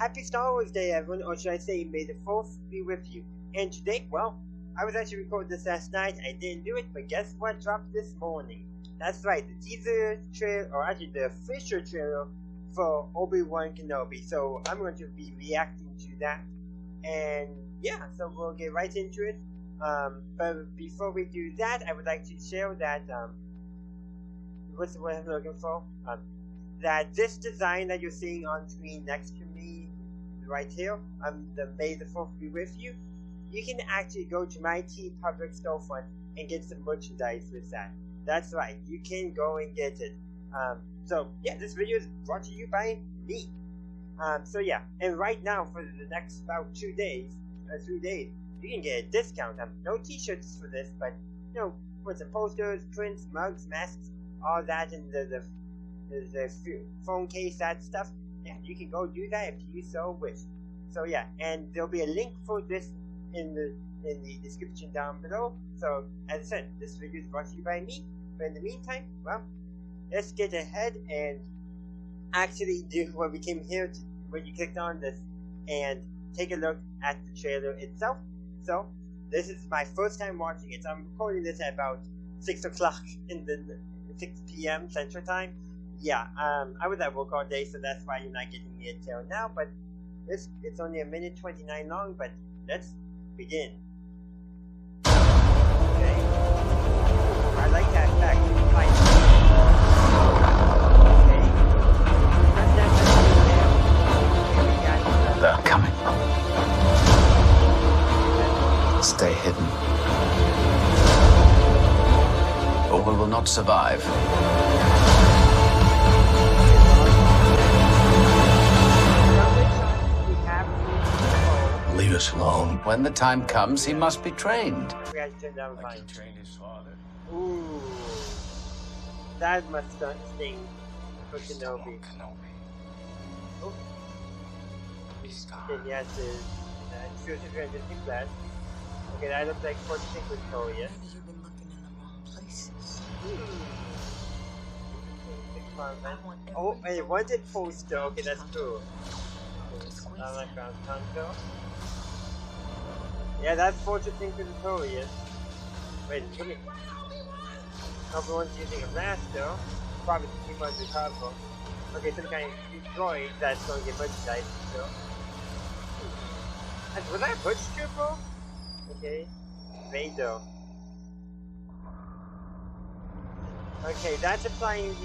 Happy Star Wars Day, everyone, or should I say, may the 4th be with you. And today, well, I was actually recording this last night. I didn't do it, but guess what dropped this morning? That's right, the teaser trailer, or actually the official trailer for Obi-won Kenobi. So I'm going to be reacting to that. And yeah, so we'll get right into it. But before we do that, I would like to share that, what's the word I'm looking for? That this design that you're seeing on screen next to me, right here, the May the 4th be with you, you can actually go to my TeePublic storefront and get some merchandise with that. That's right, you can go and get it. So yeah, this video is brought to you by me. So yeah, and right now for the next about 2 days, 3 days, you can get a discount. No t-shirts for this, but you know, with some posters, prints, mugs, masks, all that, and the phone case, that stuff. Yeah, you can go do that if you so wish. So yeah, and there'll be a link for this in the description down below. So as I said, this video is brought to you by me. But in the meantime, well, let's get ahead and actually do what we came here to when you clicked on this and take a look at the trailer itself. So this is my first time watching it. So I'm recording this at about 6 o'clock in the 6 p.m. Central Time. Yeah, I was at work all day, so that's why you're not getting me until now. But it's only a minute 29 long. But let's begin. Okay. I like that fact. Okay. They're coming. Stay hidden, or we will not survive. Leave us alone. When the time comes, he must be trained. We had to turn down Like he trained his father. Ooh, that must sting for Kenobi. Oh, He's gone. okay, yes, it's future transition flash. Okay, that looks like 46 was Victoria. Maybe you've been looking in the wrong places. Oh, and it wanted poster. Okay, that's cool. I like Ground Control. Yeah, that's fortressing for Victoria. Wait, look at. Everyone's using a blaster. Probably to keep under cover. Okay, some kind of droid that's going to get merchandise. So. Was that a push triple? Okay. Vader. Okay, that's implying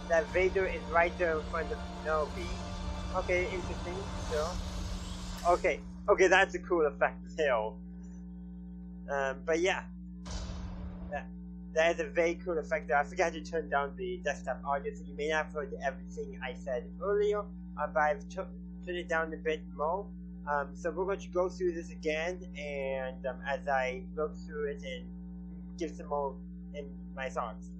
that Vader is right there in front of Kenobi. Okay, interesting. So. Okay, that's a cool effect still. But yeah. That is a very cool effect there. I forgot to turn down the desktop audio, so you may not have heard everything I said earlier, but I've turned it down a bit more. So we're going to go through this again, and as I look through it and give some more in my thoughts.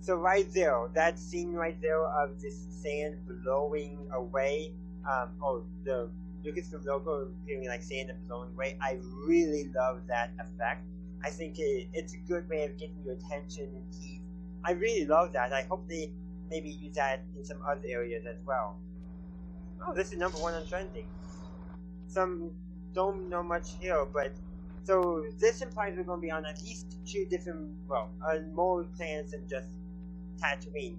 So right there, that scene right there of this sand blowing away, or the Lucasfilm logo appearing like sand and blowing away, I really love that effect. I think it's a good way of getting your attention and teeth. I really love that. I hope they maybe use that in some other areas as well. Oh, this is #1 on trending. Some don't know much here, but so this implies we're going to be on at least 2 different, well, more planets than just Tatooine.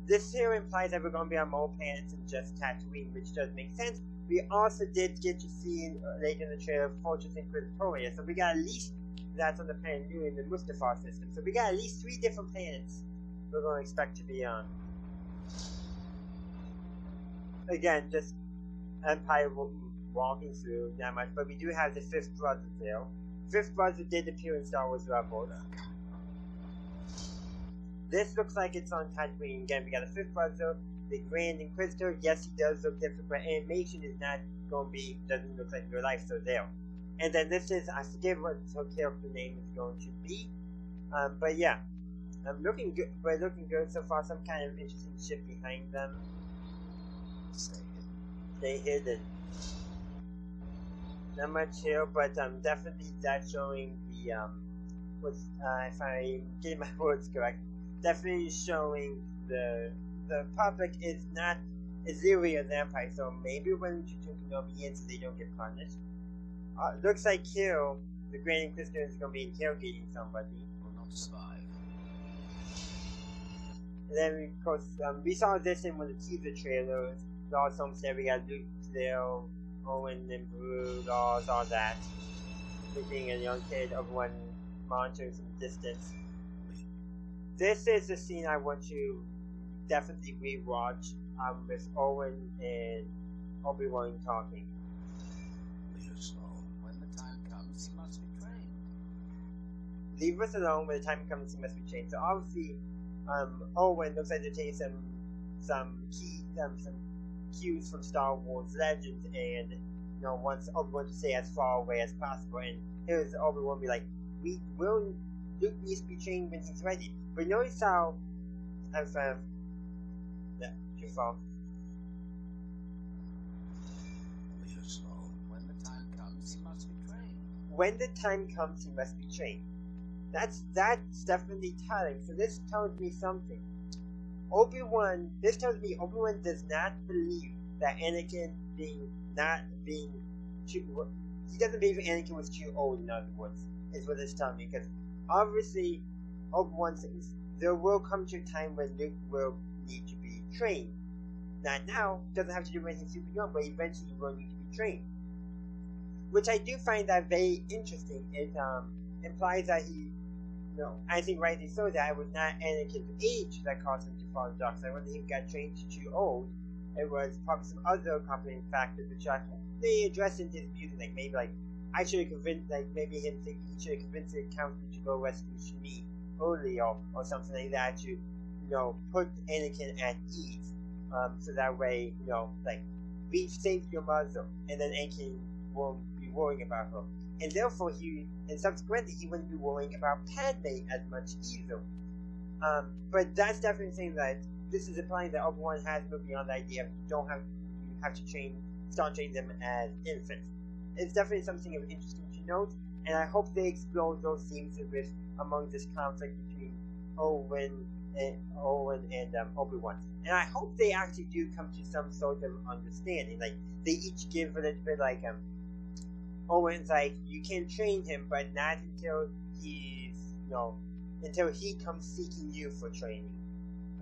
This here implies that we're going to be on more planets than just Tatooine, which does make sense. We also did get to see later in the trailer Fortress Inquisitoria, so we got at least that's on the planet New in the Mustafar system. So we got at least 3 different planets we're going to expect to be on. Again, just Empire walking through, not much, but we do have the 5th brother there. 5th brother did appear in Star Wars Rebels. This looks like it's on Tatooine. Again, we got the 5th brother, the Grand Inquisitor. Yes, he does look different, but animation is not going to be, doesn't look like real life, so there. And then this is, I forget what her character name is going to be. But yeah, looking good. We're looking good so far. Some kind of interesting ship behind them. Stay hidden. Not much here, but definitely that showing the if I'm getting my words correct, definitely showing the public is not really a vampire, so maybe when you turn Kenobi in so they don't get punished. Looks like Kill, the Grand Inquisitor, is going to be interrogating somebody. Will not survive. And then, of course, we saw this in one of the teaser trailers. Lost Home said we got Luke, Still, Owen, and Blue, Laws, all that. Looking at a young kid of one monitoring from distance. This is the scene I want to definitely rewatch with Owen and Obi-Wan talking. Leave us alone. When the time comes, he must be trained. Leave us alone. When the time comes, he must be trained. So obviously, Owen looks like to take some cues from Star Wars Legends, and wants Obi-Wan to stay as far away as possible. And here's Obi-Wan be like, Luke needs to be trained when he's ready. But notice how too far. Leave us alone. When the time comes, he must be trained. When the time comes, he must be trained. That's definitely telling. So this tells me something. This tells me Obi-Wan does not believe that Anakin he doesn't believe Anakin was too old, in other words, is what it's telling me. Because obviously, Obi-Wan says there will come to a time when Luke will need to be trained. Not now, doesn't have to do anything super young, but eventually he will need to be trained. Which I do find that very interesting. It implies that he, I think rightly so, that it was not Anakin's age that caused him to fall the dark side. Whether he got trained too old, it was probably some other accompanying factors which they addressed in his music, maybe I should have convinced, maybe him thinking he should have convinced the counselor to go rescue Shmi early or something like that to, put Anakin at ease. So that way, we saved your mother, and then Anakin won't be worrying about her. And therefore, subsequently, he wouldn't be worrying about Padme as much either. But that's definitely saying that this is implying that Obi-Wan has moved beyond the idea of you have to start training them as infants. It's definitely something of interesting to note, and I hope they explore those themes among this conflict between Owen and Obi-Wan. And I hope they actually do come to some sort of understanding. They each give a little bit Owen's you can train him, but not until until he comes seeking you for training.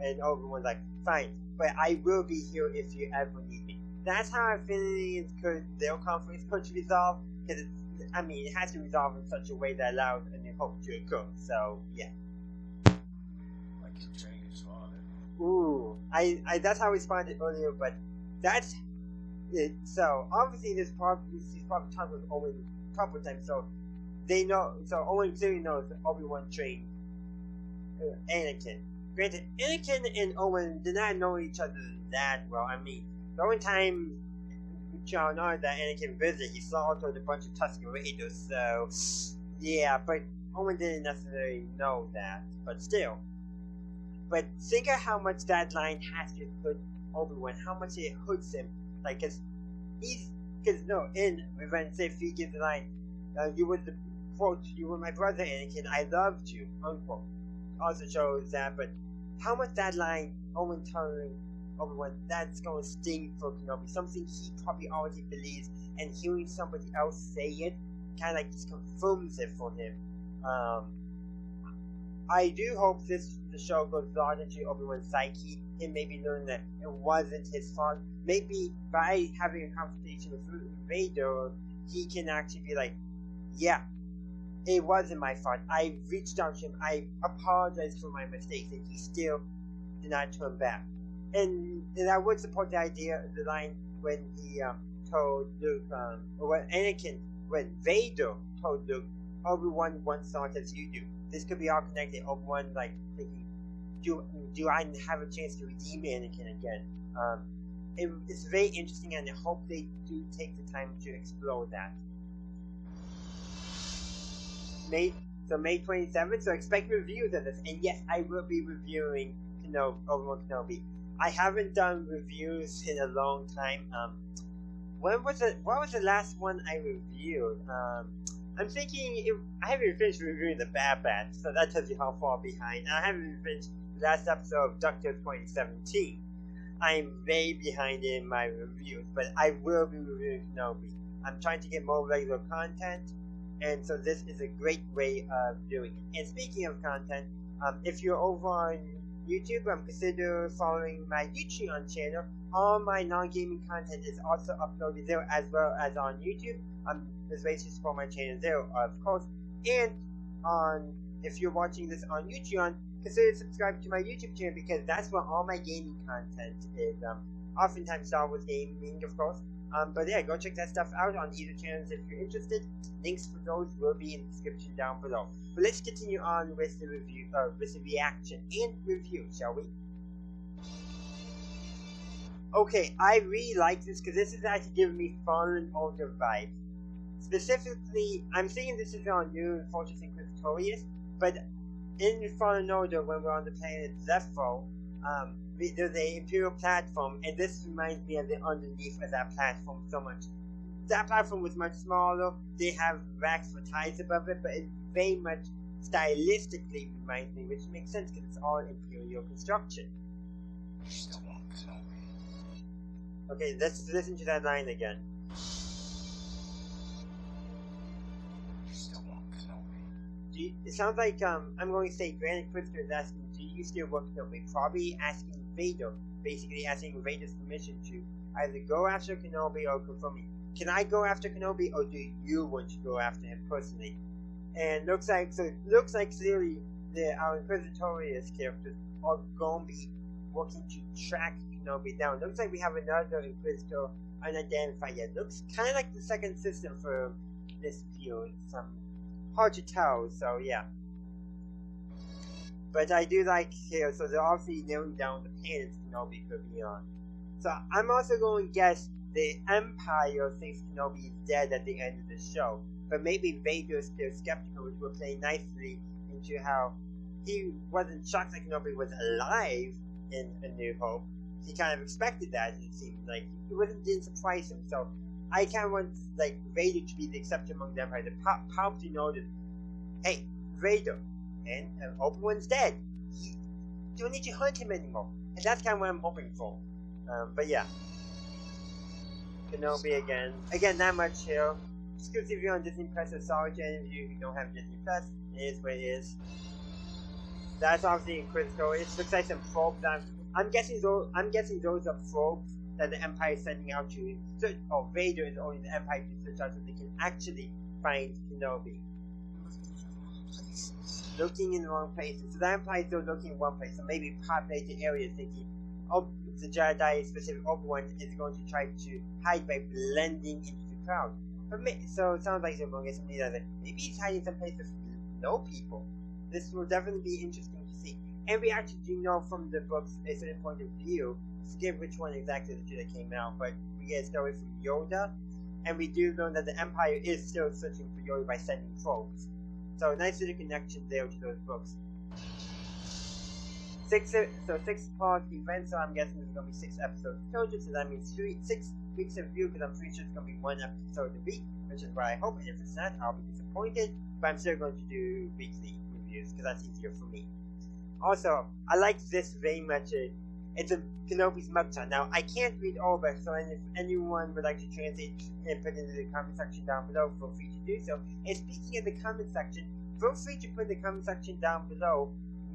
And Obi-Wan's fine, but I will be here if you ever need me. That's how I feel their conflicts could resolve, because it has to resolve in such a way that allows a new hope to occur. So yeah. Like he trained his father. Ooh, that's how I responded earlier, but that's it. So obviously he's probably talked with Owen a couple of times, so they know. So Owen clearly knows that Obi-Wan trained Anakin. Granted, Anakin and Owen did not know each other that well. The only time we all know that Anakin visited, he slaughtered a bunch of Tusken Raiders. So yeah, but Owen didn't necessarily know that. But still. But think of how much that line has to hurt Obi-Wan, how much it hurts him. In Revenge Sith, he gives the line, you were my brother, Anakin, I loved you, unquote. Also shows that, but how much that line, Owen telling Obi-Wan, that's going to sting for Kenobi, something he probably already believes, and hearing somebody else say it, kind of just confirms it for him. I do hope the show goes large into Obi-Wan's psyche, and maybe learn that it wasn't his fault. Maybe by having a conversation with Vader, he can actually be yeah, it wasn't my fault. I reached out to him, I apologized for my mistakes, and he still did not turn back. And I would support the idea, the line when he told Luke, when Vader told Luke, Obi-Wan once thought as you do. This could be all connected. Obi-Wan thinking, do I have a chance to redeem Anakin again? It's very interesting, and I hope they do take the time to explore that. May 27th, so expect reviews of this. And yes, I will be reviewing Obi-Wan Kenobi. I haven't done reviews in a long time. What was the last one I reviewed? I'm thinking I haven't finished reviewing the Bad Batch, so that tells you how far behind. I haven't finished last episode of Doctor 2017. I'm way behind in my reviews, but I will be reviewing Kenobi. I'm trying to get more regular content, and so this is a great way of doing it. And speaking of content, if you're over on YouTube, consider following my Patreon channel. All my non-gaming content is also uploaded there as well as on YouTube. There's ways to support my channel there, of course. And if you're watching this on Patreon, consider subscribing to my YouTube channel because that's where all my gaming content is. Oftentimes Star Wars gaming, of course. But yeah, go check that stuff out on either channels if you're interested. Links for those will be in the description down below. But let's continue on with the review, with the reaction and review, shall we? Okay, I really like this because this is actually giving me Fallen Order vibes. Specifically, I'm saying this is on New Fortress Inquisitorius, but in Fallen Order, when we're on the planet Zepho, there's an Imperial platform, and this reminds me of the underneath of that platform so much. That platform was much smaller, they have racks for ties above it, but it very much stylistically reminds me, which makes sense because it's all Imperial construction. Still wonKenobi. Okay, let's listen to that line again. Still wonKenobi. It sounds like, I'm going to say Grand Inquisitor is asking, do you still wonKenobi? Probably asking Vader, basically asking Vader's permission to either go after Kenobi or confirm me. Can I go after Kenobi, or do you want to go after him personally? And looks like clearly our Inquisitorius characters are going to be working to track Kenobi down. Looks like we have another Inquisitor unidentified yet. Looks kind of like the second system for this field. It's hard to tell, so yeah. But I do like here, so they're obviously narrowing down the planets Kenobi could be on. So I'm also going to guess the Empire thinks Kenobi is dead at the end of the show. But maybe Vader is still skeptical, which will play nicely into how he wasn't shocked that Kenobi was alive in A New Hope. He kind of expected that, it seemed like. It didn't surprise him. So I kind of want like Vader to be the exception among the Empire. To powerfully notice, hey, Vader, and Obi-Wan's dead. You don't need to hunt him anymore. And that's kind of what I'm hoping for. But yeah. Kenobi again. Again, not much here. Exclusively on Disney Plus or Solitaire. If you don't have Disney Plus, it is what it is. That's obviously Inquisitor. It looks like some probes. I'm guessing those are probes that the Empire is sending out to search, or Vader is only the Empire to search out so they can actually find Kenobi. Looking in the wrong places. So the Empire is still looking in one place. So maybe populated areas thinking, oh, the Jedi specific Obi-Wan is going to try to hide by blending into the crowd. So it sounds like they're going to get somebody that maybe he's hiding some place with no people. This will definitely be interesting to see. And we actually do know from the books a certain point of view. I forget which one exactly that came out, but we get a story from Yoda, and we do know that the Empire is still searching for Yoda by sending probes. So nice little connection there to those books. 6-part event, so I'm guessing there's going to be 6 episodes total, so that means 6 weeks of review, because I'm pretty sure it's going to be 1 episode a week, which is what I hope, and if it's not, I'll be disappointed, but I'm still going to do weekly reviews, because that's easier for me. Also, I like this very much, it's a Kenobi's mugshot. Now, I can't read all of it, so if anyone would like to translate and put it into the comment section down below, feel free to do so. And speaking of the comment section, feel free to put in the comment section down below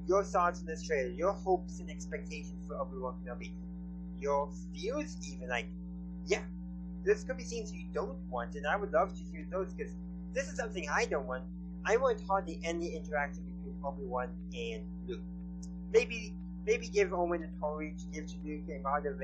your thoughts on this trailer, your hopes and expectations for Obi-Wan Kenobi, your fears even, like, yeah, there's could be scenes you don't want, and I would love to hear those, because this is something I don't want. I want hardly any interaction between Obi-Wan and Luke. Maybe give Owen a toy to give to Luke a model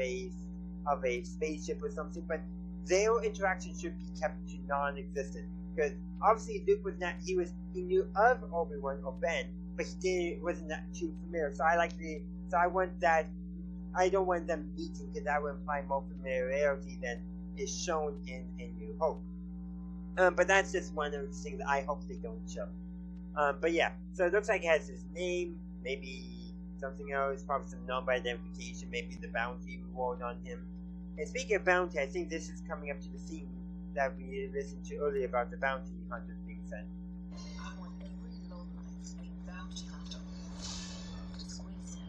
of a spaceship or something, but their interaction should be kept to non-existent, because obviously Luke was not, he knew of Obi-Wan or Ben, but he wasn't that too familiar. So I want that. I don't want them meeting, because that would imply more familiarity than is shown in A New Hope. But that's just one of the things that I hope they don't show. But yeah, so it looks like it has his name, maybe something else, probably some number identification, maybe the bounty reward on him. And speaking of bounty, I think this is coming up to the scene that we listened to earlier about the bounty hunters being sent. I want every lowlife to be bounty hunter. Squeeze him.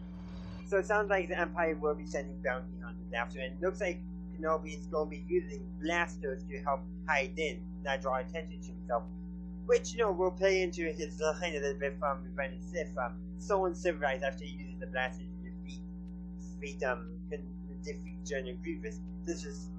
So it sounds like the Empire will be sending bounty hunters after, and it looks like Kenobi is going to be using blasters to help hide in, not draw attention to himself. Which, will play into his line a little bit from Revenge of the Sith, so uncivilized after he uses the blasters to defeat General Grievous. This is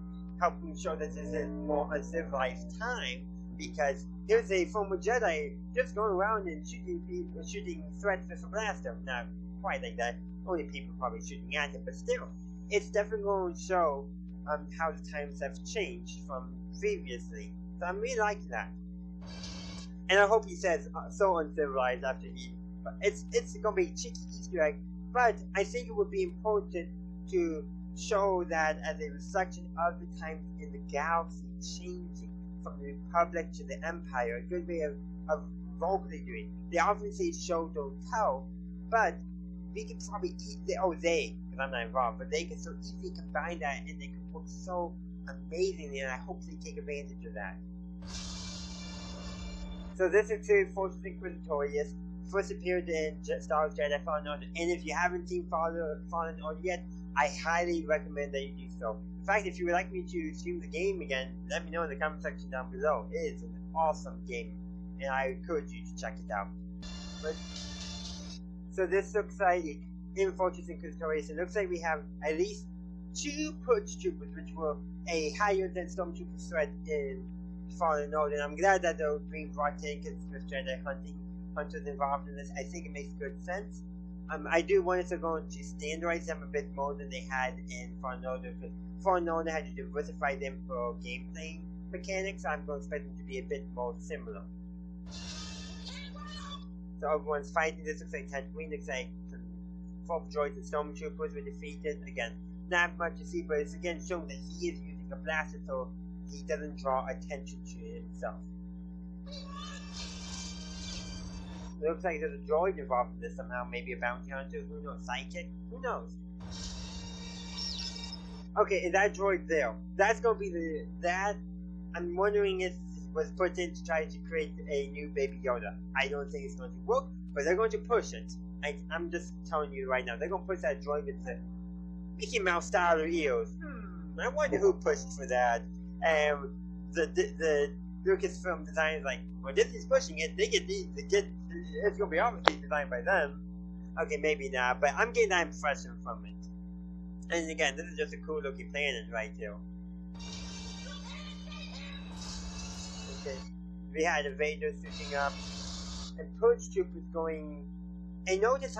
helping show that this is a more uncivilized time, because here's a former Jedi just going around and shooting threats with a blaster. Not quite like that. Only people probably shooting at it, but still, it's definitely going to show how the times have changed from previously. So I'm really liking that. And I hope he says so uncivilized after he. It's going to be a cheeky Easter egg, but I think it would be important to show that as a reflection of the times in the galaxy changing from the Republic to the Empire. A good way of vocally doing. They often say show don't tell, but we can probably because I'm not involved, but they can so easily combine that and they can work so amazingly, and I hopefully take advantage of that. So this includes Fortress Inquisitorius, first appeared in Star Wars Jedi Fallen Order, and if you haven't seen Fallen Order yet, I highly recommend that you do so. In fact, if you would like me to stream the game again, let me know in the comment section down below. It is an awesome game, and I encourage you to check it out. So this looks like, in Fortress Inquisitorius, it looks like we have at least 2 Purge Troopers, which were a higher than Stormtrooper threat in Fallen Order, and I'm glad that they're being brought in because with Jedi hunters involved in this. I think it makes good sense. I do want us to go to standardize them a bit more than they had in Fallen Order, because Fallen Order had to diversify them for gameplay mechanics, so I'm going to expect them to be a bit more similar. So everyone's fighting. This looks like Tatooine. Looks like some Force droids and Stormtroopers were defeated. Again, not much to see, but it's again showing that he is using a blaster so he doesn't draw attention to himself. It looks like there's a droid involved in this somehow. Maybe a bounty hunter. Who knows? Psychic? Who knows? Okay, is that droid there? That's gonna be that. I'm wondering if was put in to try to create a new Baby Yoda. I don't think it's going to work, but they're going to push it. I'm just telling you right now, they're going to push that droid with the Mickey Mouse style ears. I wonder who pushed for that. And the Lucasfilm design is like, well, Disney's pushing it. It's going to be obviously designed by them. Okay, maybe not, but I'm getting that impression from it. And again, this is just a cool looking planet right here. Okay, we had a Vader suiting up, and Purge Troopers going. And notice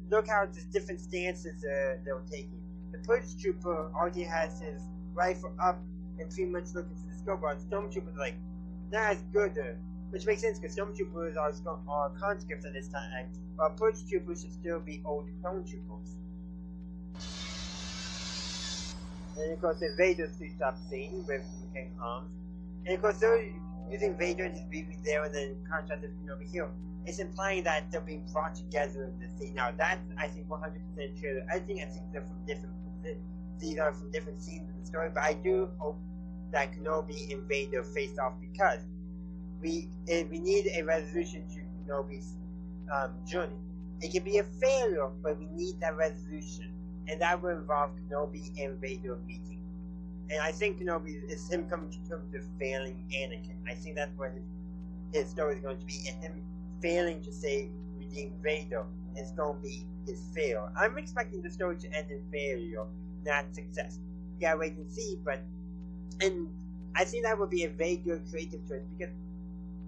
look how the different stances they were taking. The Purge Trooper already has his rifle up and pretty much looking for the scope. While Stormtroopers are like, not as good, which makes sense because Stormtroopers are conscripts at this time, while Purge Troopers should still be old clone troopers. And of course, the Vader suits up scene with mechanic arms. And of course, they're using Vader and his breathing there and then contrasted over here. It's implying that they're being brought together in the scene. Now, that's, I think, 100% true. I think they're from different these are from different scenes in the story, but I do hope that Kenobi and Vader face off because we need a resolution to Kenobi's journey. It can be a failure, but we need that resolution. And that will involve Kenobi and Vader meeting. And I think Kenobi is him coming to terms with failing Anakin. I think that's where his story is going to be. And him failing to redeem Vader is going to be his fail. I'm expecting the story to end in failure, not success. You gotta wait and see, and I think that would be a very good creative choice because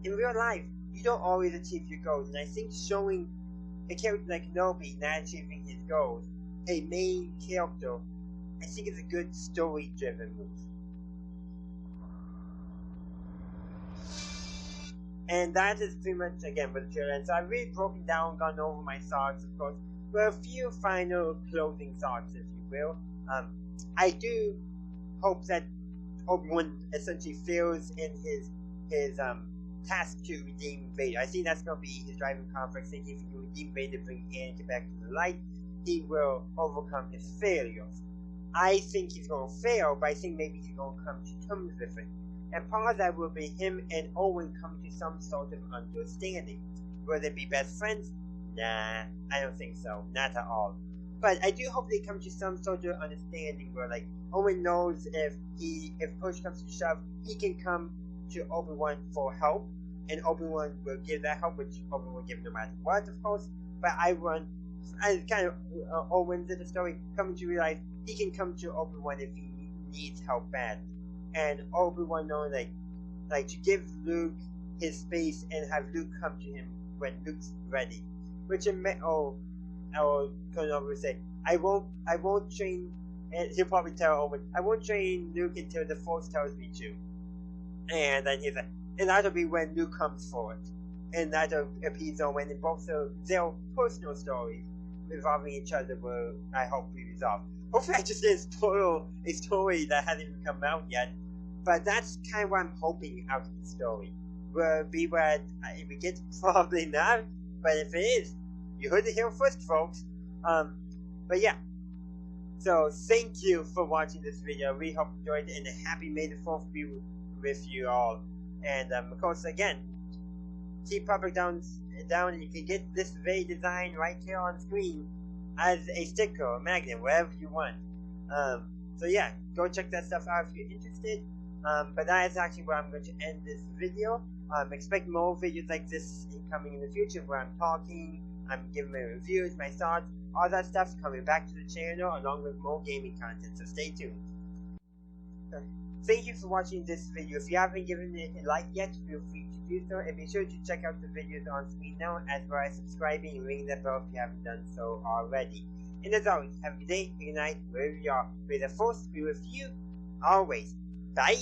in real life, you don't always achieve your goals. And I think showing a character like Kenobi not achieving his goals, a main character, I think it's a good story-driven move. And that is pretty much, again, for the trailer. And so I've really broken down, gone over my thoughts, of course, with a few final closing thoughts, if you will. I do hope that Obi-Wan essentially fails in his task to redeem Vader. I think that's going to be his driving conflict. I think if you redeem Vader, bring Anakin back to the light, he will overcome his failures. I think he's going to fail, but I think maybe he's going to come to terms with it. And part of that will be him and Owen come to some sort of understanding. Will they be best friends? Nah, I don't think so. Not at all. But I do hope they come to some sort of understanding where, like, Owen knows if push comes to shove, he can come to Obi-Wan for help, and Obi-Wan will give that help, which Obi-Wan will give no matter what, of course. But I kind of Owen's in the story coming to realize he can come to Obi-Wan if he needs help bad, and Obi-Wan knowing like to give Luke his space and have Luke come to him when Luke's ready, which Kenobi would say, I won't train, and he'll probably tell Owen, I won't train Luke until the Force tells me to. And then he's like, and that'll be when Luke comes for it. And that'll appease Owen, and both their personal stories involving each other will, I hope, be resolved. Hopefully I just didn't spoil a story that hasn't even come out yet. But that's kind of what I'm hoping out of the story. Will be what we get, probably not, but if it is, you heard it here first, folks. But yeah. So thank you for watching this video. We hope you enjoyed it, and a happy May the 4th be with you all. And of course, again, keep Public down, and you can get this very design right here on screen as a sticker or magnet, whatever you want. So yeah, go check that stuff out if you're interested. But that is actually where I'm going to end this video. Expect more videos like this coming in the future, where I'm talking, I'm giving my reviews, my thoughts, all that stuff's coming back to the channel, along with more gaming content, so stay tuned. Thank you for watching this video. If you haven't given it a like yet, feel free to do so, and be sure to check out the videos on screen now, as well as subscribing and ringing that bell if you haven't done so already. And as always, have a good day, good night, wherever you are. May the Force be with you always. Bye!